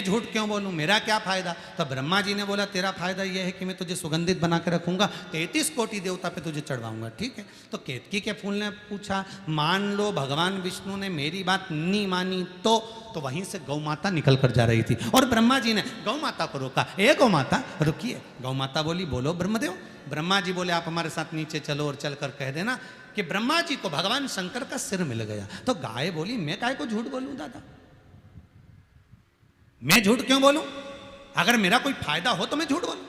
मैं झूठ क्यों बोलूं, मेरा क्या फायदा। तो ब्रह्मा जी ने बोला तेरा फायदा यह है कि मैं तुझे सुगंधित बना के रखूंगा, 33 कोटि देवता पे तुझे चढ़वाऊंगा। ठीक है। तो केतकी के फूल ने पूछा, मान लो भगवान विष्णु ने मेरी बात नहीं मानी तो वहीं से गौ माता निकल कर जा रही थी और ब्रह्मा जी ने गौ माता को रोका, ए गौ माता रुकिए। गौ माता बोली बोलो ब्रह्मदेव। ब्रह्मा जी बोले आप हमारे साथ नीचे चलो और चलकर कह देना कि ब्रह्मा जी को भगवान शंकर का सिर मिल गया। तो गाय बोली मैं काय को झूठ बोलूं दादा, मैं झूठ क्यों बोलूं, अगर मेरा कोई फायदा हो तो मैं झूठ बोलूं।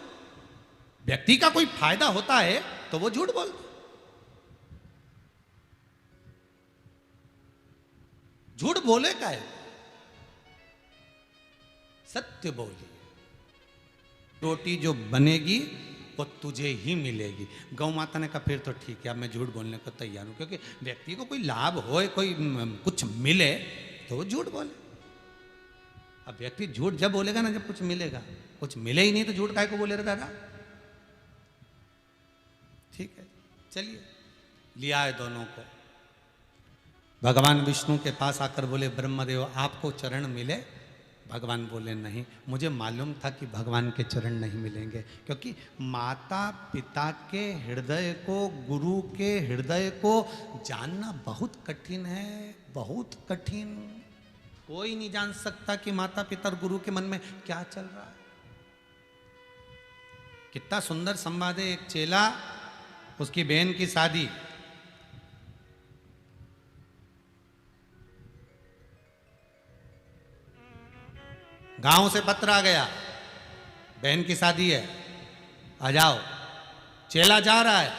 व्यक्ति का कोई फायदा होता है तो वो झूठ बोलता, झूठ बोले का है, सत्य बोली। रोटी जो बनेगी वो तुझे ही मिलेगी। गौ माता ने कहा फिर तो ठीक है, अब मैं झूठ बोलने को तैयार हूं, क्योंकि व्यक्ति को कोई लाभ हो, कोई कुछ मिले तो वो झूठ बोले। अब व्यक्ति झूठ जब बोलेगा ना जब कुछ मिलेगा, कुछ मिले ही नहीं तो झूठ काय को बोले रहा दादा। ठीक है, चलिए लिया है दोनों को। भगवान विष्णु के पास आकर बोले ब्रह्मदेव आपको चरण मिले। भगवान बोले नहीं, मुझे मालूम था कि भगवान के चरण नहीं मिलेंगे, क्योंकि माता पिता के हृदय को, गुरु के हृदय को जानना बहुत कठिन है, बहुत कठिन। कोई नहीं जान सकता कि माता पिता और गुरु के मन में क्या चल रहा है। कितना सुंदर संवाद है। एक चेला, उसकी बहन की शादी, गांव से पत्र आ गया बहन की शादी है आ जाओ। चेला जा रहा है,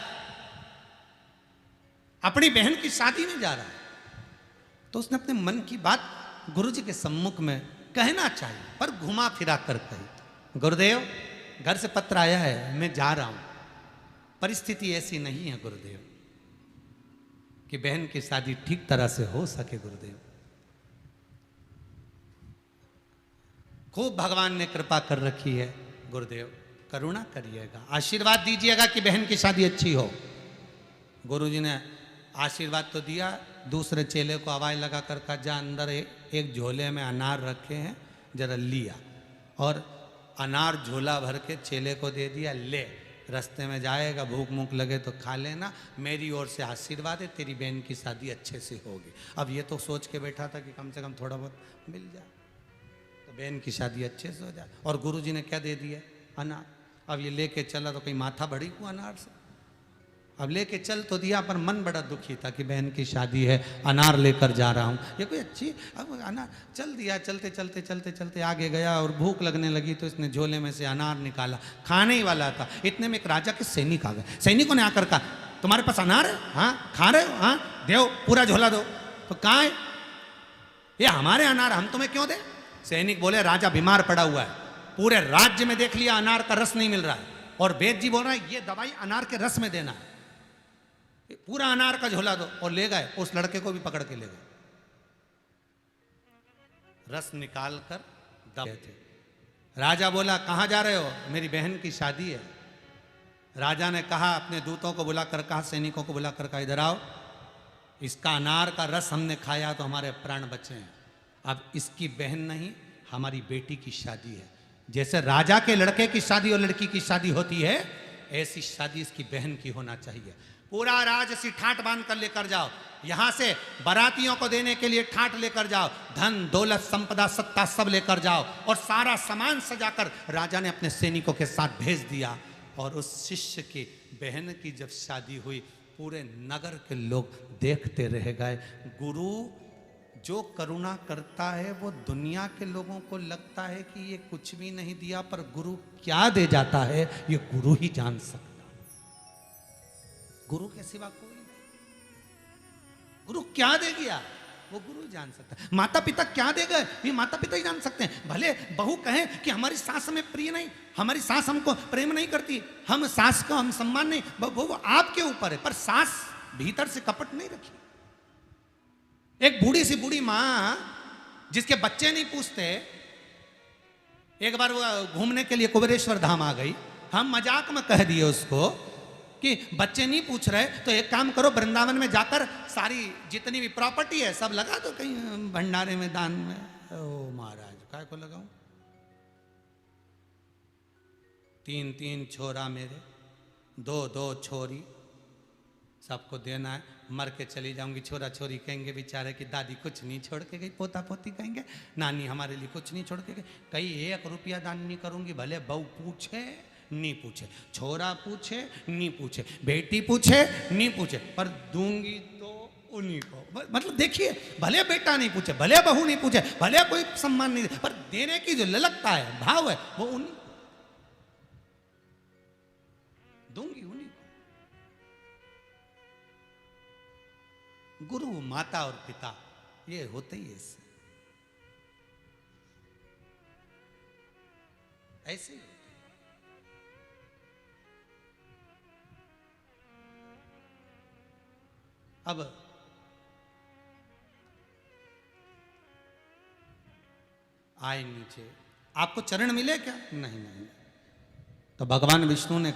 अपनी बहन की शादी में जा रहा है, तो उसने अपने मन की बात गुरुजी के सम्मुख में कहना चाहिए, पर घुमा फिरा कर कही, गुरुदेव घर से पत्र आया है, मैं जा रहा हूं, परिस्थिति ऐसी नहीं है गुरुदेव कि बहन की शादी ठीक तरह से हो सके। गुरुदेव खूब भगवान ने कृपा कर रखी है, गुरुदेव करुणा करिएगा, आशीर्वाद दीजिएगा कि बहन की शादी अच्छी हो। गुरुजी ने आशीर्वाद तो दिया, दूसरे चेले को आवाज लगा कर कहा जा अंदर एक झोले में अनार रखे हैं जरा लिया, और अनार झोला भर के चेले को दे दिया, ले रास्ते में जाएगा, भूख मूख लगे तो खा लेना, मेरी ओर से आशीर्वाद है, तेरी बहन की शादी अच्छे से होगी। अब ये तो सोच के बैठा था कि कम से कम थोड़ा बहुत मिल जाए तो बहन की शादी अच्छे से हो जाए। और गुरुजी ने क्या दे दिया, अनार। अब ये लेके चला तो कहीं माथा भड़ी को अनार से, अब लेके चल तो दिया, पर मन बड़ा दुखी था कि बहन की शादी है, अनार लेकर जा रहा हूँ, ये कोई अच्छी, अब अनार चल दिया। चलते चलते चलते चलते आगे गया और भूख लगने लगी तो इसने झोले में से अनार निकाला, खाने ही वाला था। इतने में एक राजा के सैनिक आ गए। सैनिकों ने आकर कहा तुम्हारे पास अनार है? हाँ खा रहे हो? हाँ दो, पूरा झोला दो। तो कहाँ है? ये हमारे अनार, हम तुम्हें क्यों दे? सैनिक बोले राजा बीमार पड़ा हुआ है, पूरे राज्य में देख लिया अनार का रस नहीं मिल रहा है, और वेद जी बोल रहा है ये दवाई अनार के रस में देना है, पूरा अनार का झोला दो। और ले गए, उस लड़के को भी पकड़ के ले गए, रस निकाल कर दबे थे। राजा बोला कहां जा रहे हो? मेरी बहन की शादी है। राजा ने कहा अपने दूतों को बुलाकर कहा, सैनिकों को बुलाकर कहा इधर आओ, इसका अनार का रस हमने खाया तो हमारे प्राण बचे हैं, अब इसकी बहन नहीं हमारी बेटी की शादी है। जैसे राजा के लड़के की शादी और लड़की की शादी होती है, ऐसी शादी इसकी बहन की होना चाहिए। पूरा राज सी ठाट बांध कर लेकर जाओ, यहां से बारातियों को देने के लिए ठाट लेकर जाओ, धन दौलत संपदा सत्ता सब लेकर जाओ, और सारा सामान सजाकर राजा ने अपने सैनिकों के साथ भेज दिया। और उस शिष्य की बहन की जब शादी हुई, पूरे नगर के लोग देखते रह गए। गुरु जो करुणा करता है वो दुनिया के लोगों को लगता है कि ये कुछ भी नहीं दिया, पर गुरु क्या दे जाता है ये गुरु ही जान सकता। गुरु के सिवा कोई नहीं। गुरु क्या दे गया वो गुरु जान सकता है। माता पिता क्या दे गए ये माता पिता ही जान सकते हैं। भले बहू कहे कि हमारी सास हमें प्रिय नहीं, हमारी सास हमको प्रेम नहीं करती, हम सास को हम सम्मान नहीं, वो आपके ऊपर है, पर सास भीतर से कपट नहीं रखी। एक बूढ़ी सी बूढ़ी मां जिसके बच्चे नहीं पूछते, एक बार वो घूमने के लिए कुबेरेश्वर धाम आ गई, हम मजाक में कह दिए उसको कि बच्चे नहीं पूछ रहे तो एक काम करो, वृंदावन में जाकर सारी जितनी भी प्रॉपर्टी है सब लगा दो कहीं भंडारे में, दान में। ओ महाराज काय को लगाऊं, तीन तीन छोरा मेरे, दो दो छोरी, सबको देना है। मर के चली जाऊंगी, छोरा छोरी कहेंगे बेचारे कि दादी कुछ नहीं छोड़ के गई, पोता पोती कहेंगे नानी हमारे लिए कुछ नहीं छोड़ के गई। कहीं 1 रुपया दान नहीं करूंगी, भले बहू पूछे नहीं पूछे, छोरा पूछे नहीं पूछे, बेटी पूछे नहीं पूछे, पर दूंगी तो उन्हीं को। मतलब देखिए, भले बेटा नहीं पूछे, भले बहू नहीं पूछे, भले कोई सम्मान नहीं दे, पर देने की जो ललकता है, भाव है, वो उन्हीं दूंगी, उन्हीं को। गुरु, माता और पिता ये होते ही ऐसे, ऐसे ही होते। अब आए नीचे, आपको चरण मिले क्या? नहीं नहीं। तो भगवान विष्णु ने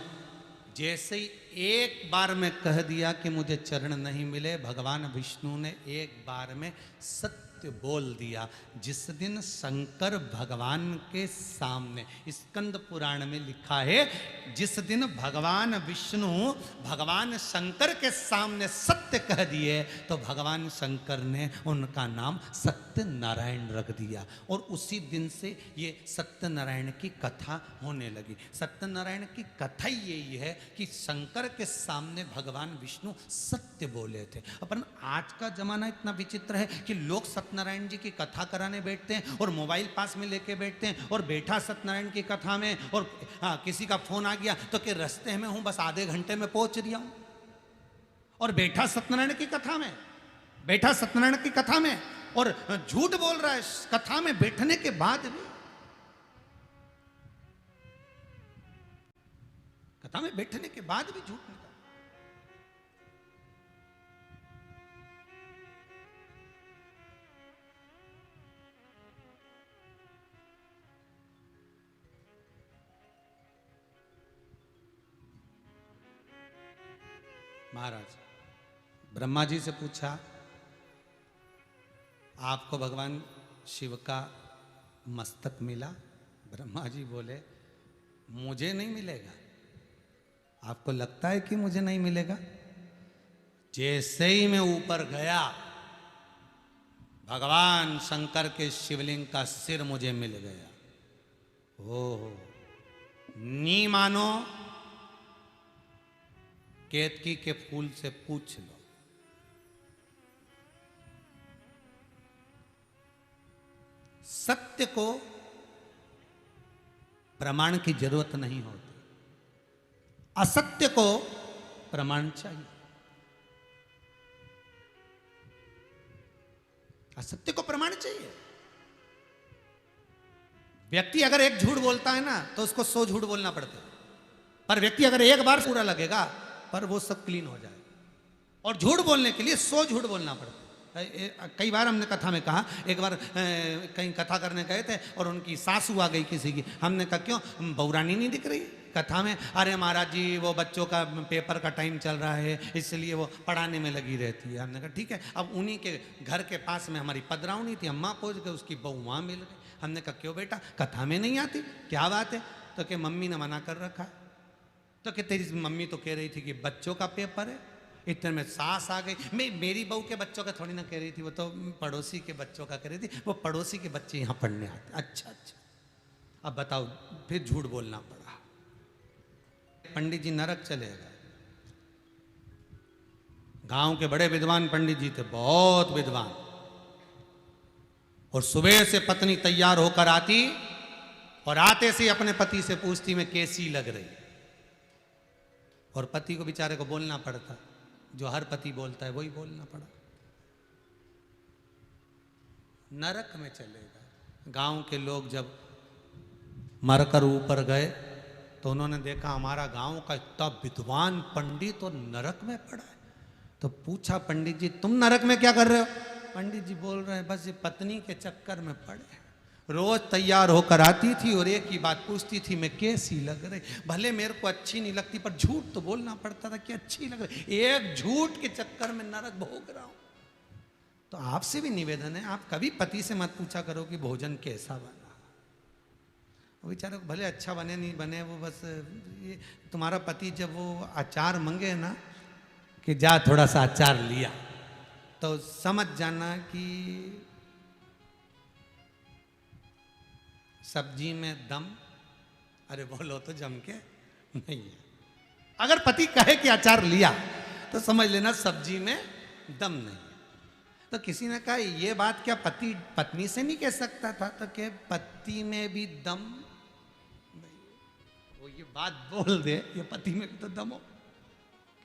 जैसे ही एक बार में कह दिया कि मुझे चरण नहीं मिले, भगवान विष्णु ने एक बार में सत्य बोल दिया। जिस दिन शंकर भगवान के सामने, स्कंद पुराण में लिखा है, जिस दिन भगवान विष्णु भगवान शंकर के सामने सत्य कह दिए, तो भगवान शंकर ने उनका नाम सत्यनारायण रख दिया। और उसी दिन से ये सत्यनारायण की कथा होने लगी। सत्यनारायण की कथा ही यही है कि शंकर के सामने भगवान विष्णु सत्य बोले थे। अपन आज का जमाना इतना विचित्र है कि लोग सत्यनारायण जी की कथा कराने बैठते हैं और मोबाइल पास में लेके बैठते हैं, और बैठा सत्यनारायण की कथा में, और किसी का फोन आ गया तो कि रास्ते में हूं, बस आधे घंटे में पहुंच रहा हूं, और बैठा सत्यनारायण की कथा में, बैठा सत्यनारायण की कथा में, और झूठ बोल रहा है कथा में बैठने के बाद भी। कथा में बैठने के बाद भी झूठ निकला। महाराज ब्रह्मा जी से पूछा, आपको भगवान शिव का मस्तक मिला? ब्रह्मा जी बोले, मुझे नहीं मिलेगा। आपको लगता है कि मुझे नहीं मिलेगा? जैसे ही मैं ऊपर गया, भगवान शंकर के शिवलिंग का सिर मुझे मिल गया। ओ नी मानो, केतकी के फूल से पूछ लो। सत्य को प्रमाण की जरूरत नहीं होती, असत्य को प्रमाण चाहिए। असत्य को प्रमाण चाहिए। व्यक्ति अगर एक झूठ बोलता है ना, तो उसको 100 झूठ बोलना पड़ता है, पर व्यक्ति अगर एक बार पूरा लगेगा, पर वो सब क्लीन हो जाए। और झूठ बोलने के लिए 100 झूठ बोलना पड़ता है। कई बार हमने कथा में कहा, एक बार कहीं कथा करने गए थे और उनकी सासू आ गई किसी की। हमने कहा क्यों, बहुरानी नहीं दिख रही कथा में? अरे महाराज जी, वो बच्चों का पेपर का टाइम चल रहा है, इसलिए वो पढ़ाने में लगी रहती है। हमने कहा ठीक है। अब उन्हीं के घर के पास में हमारी पदरावनी थी, अम्मा पहुँच गए, उसकी बहू वहाँ मिल गई। हमने कहा क्यों बेटा, कथा में नहीं आती? क्या बात है? तो कि मम्मी ने मना कर रखा। तो कि तेरी मम्मी तो कह रही थी कि बच्चों का पेपर है। इतने में सास आ गई। मेरी बहू के बच्चों का थोड़ी ना कह रही थी, वो तो पड़ोसी के बच्चों का कह रही थी। वो पड़ोसी के बच्चे यहाँ पढ़ने आते। अच्छा अच्छा, अब बताओ, फिर झूठ बोलना पड़ा। पंडित जी नरक चले गए। गांव के बड़े विद्वान पंडित जी थे, बहुत विद्वान। और सुबह से पत्नी तैयार होकर आती, और आते से अपने पति से पूछती मैं कैसी लग रही। और पति को बेचारे को बोलना पड़ता, जो हर पति बोलता है वही बोलना पड़ा। नरक में चले गए। गांव के लोग जब मरकर ऊपर गए, तो उन्होंने देखा हमारा गांव का इतना विद्वान पंडित और नरक में पड़ा है। तो पूछा, पंडित जी तुम नरक में क्या कर रहे हो? पंडित जी बोल रहे हैं, बस ये पत्नी के चक्कर में पड़े। रोज तैयार होकर आती थी और एक ही बात पूछती थी, मैं कैसी लग रही। भले मेरे को अच्छी नहीं लगती, पर झूठ तो बोलना पड़ता था कि अच्छी लग रही। एक झूठ के चक्कर में नरक भोग रहा हूं। तो आपसे भी निवेदन है, आप कभी पति से मत पूछा करो कि भोजन कैसा बना। बेचारे भले अच्छा बने नहीं बने, वो बस ये तुम्हारा पति जब वो अचार मंगे ना कि जा थोड़ा सा अचार लिया, तो समझ जाना कि सब्जी में दम, अरे बोलो तो जम के नहीं है। अगर पति कहे कि अचार लिया तो समझ लेना सब्जी में दम नहीं है। तो किसी ने कहा ये बात क्या पति पत्नी से नहीं कह सकता था? तो क्या पति में भी दम नहीं? वो ये बात बोल दे ये पति में भी तो दम हो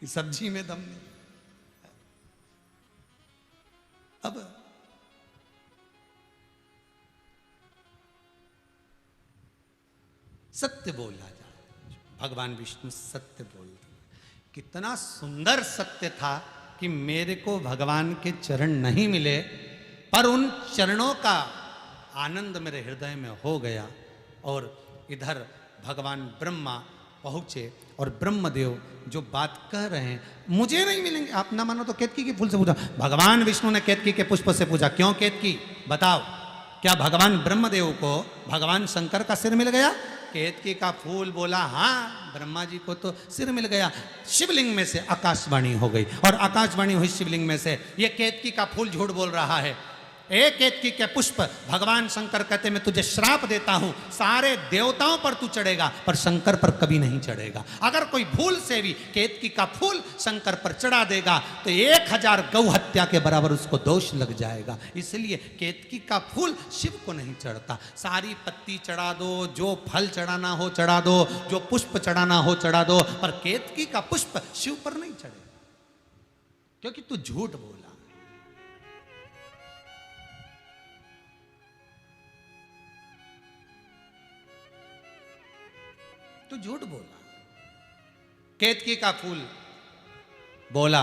कि सब्जी में दम नहीं। अब सत्य बोला जाए, भगवान विष्णु सत्य बोलते। कितना सुंदर सत्य था कि मेरे को भगवान के चरण नहीं मिले, पर उन चरणों का आनंद मेरे हृदय में हो गया। और इधर भगवान ब्रह्मा पहुंचे और ब्रह्मदेव जो बात कह रहे हैं मुझे नहीं मिलेंगे, आप ना मानो तो केतकी के फूल से पूछा। भगवान विष्णु ने केतकी के पुष्प से पूछा, क्यों केतकी बताओ, क्या भगवान ब्रह्मदेव को भगवान शंकर का सिर मिल गया? केतकी का फूल बोला हाँ, ब्रह्मा जी को तो सिर मिल गया। शिवलिंग में से आकाशवाणी हो गई, और आकाशवाणी हुई शिवलिंग में से, ये केतकी का फूल झूठ बोल रहा है। एक केतकी के पुष्प, भगवान शंकर कहते मैं तुझे श्राप देता हूं, सारे देवताओं पर तू चढ़ेगा पर शंकर पर कभी नहीं चढ़ेगा। अगर कोई भूल से भी केतकी का फूल शंकर पर चढ़ा देगा तो 1000 गौ हत्या के बराबर उसको दोष लग जाएगा। इसलिए केतकी का फूल शिव को नहीं चढ़ता। सारी पत्ती चढ़ा दो, जो फल चढ़ाना हो चढ़ा दो, जो पुष्प चढ़ाना हो चढ़ा दो, पर केतकी का पुष्प शिव पर नहीं चढ़ेगा, क्योंकि तू झूठ बोला। तो झूठ बोला। केतकी का फूल बोला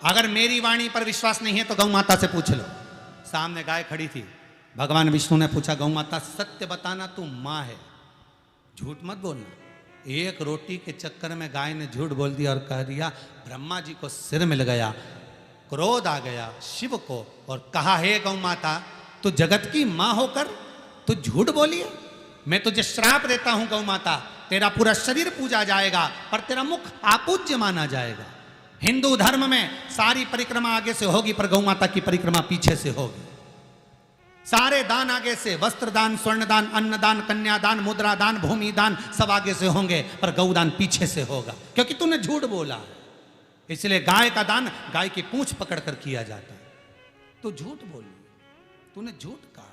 अगर मेरी वाणी पर विश्वास नहीं है तो गौ माता से पूछ लो। सामने गाय खड़ी थी, भगवान विष्णु ने पूछा गौ माता सत्य बताना, तू मां है, झूठ मत बोलना। एक रोटी के चक्कर में गाय ने झूठ बोल दिया और कह दिया ब्रह्मा जी को सिर मिल गया। क्रोध आ गया शिव को और कहा हे गौ माता, तू जगत की मां होकर तू झूठ बोली है? मैं तुझे श्राप देता हूं गौ माता, तेरा पूरा शरीर पूजा जाएगा पर तेरा मुख अपूज्य माना जाएगा। हिंदू धर्म में सारी परिक्रमा आगे से होगी पर गौ माता की परिक्रमा पीछे से होगी। सारे दान आगे से, वस्त्र दान, स्वर्ण दान, अन्न दान, कन्यादान, मुद्रा दान, भूमि दान सब आगे से होंगे पर गौदान पीछे से होगा, क्योंकि तूने झूठ बोला है। इसलिए गाय का दान गाय की पूंछ पकड़ कर किया जाता है। तो झूठ बोली, तूने झूठ कहा।